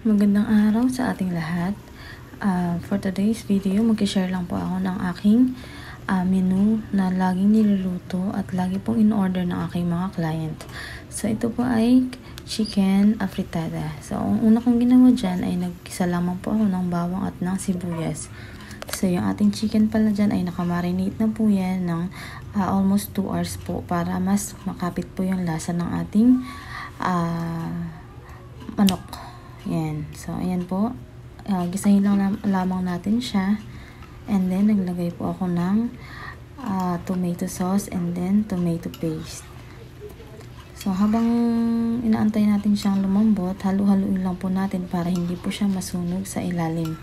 Magandang araw sa ating lahat. For today's video, mag-share lang po ako ng aking menu na laging niluluto at lagi pong in-order ng aking mga client. So, ito po ay chicken afritada. So, ang una kong ginawa dyan ay nagkisa lamang po ako ng bawang at ng sibuyas. So, yung ating chicken pala dyan ay nakamarinate na po yan ng almost 2 hours po para mas makapit po yung lasa ng ating manok. Yan. So, ayan po. Gisahin lang lamang natin siya. And then, naglagay po ako ng tomato sauce and then tomato paste. So, habang inaantay natin siyang lumambot, halu-haluin lang po natin para hindi po siya masunog sa ilalim.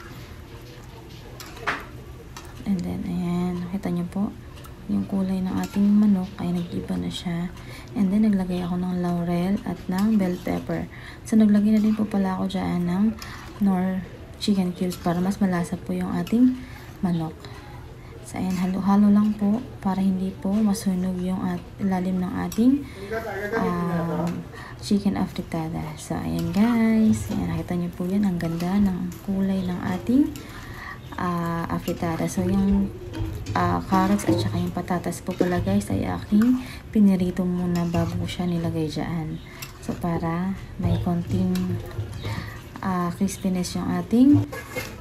And then, ayan. Nakita niyo po. Yung kulay ng ating manok ay nag-iba na siya. And then, naglagay ako ng laurel at ng bell pepper. So, naglagay na din po pala ako dyan ng Knorr chicken cubes para mas malasa po yung ating manok. So, ayan, halo-halo lang po para hindi po masunog yung ilalim ng ating chicken afritada. So, ayan guys. Ayan, nakita niyo po yan. Ang ganda ng kulay ng ating afritada. So, yung carrots at saka yung patatas po pala guys ay aking pinirito muna bago siya nilagay dyan. So, para may konting crispiness yung ating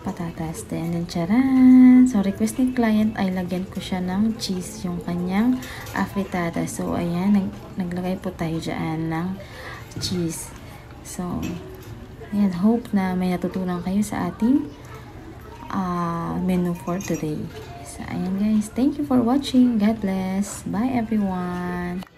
patatas. And then, charan! So, request ni client ay lagyan ko siya ng cheese yung kanyang afritada. So, ayan, naglagay po tayo dyan ng cheese. So, ayan, hope na may natutunan kayo sa ating menu for today. So, ayan guys. Thank you for watching. God bless. Bye everyone.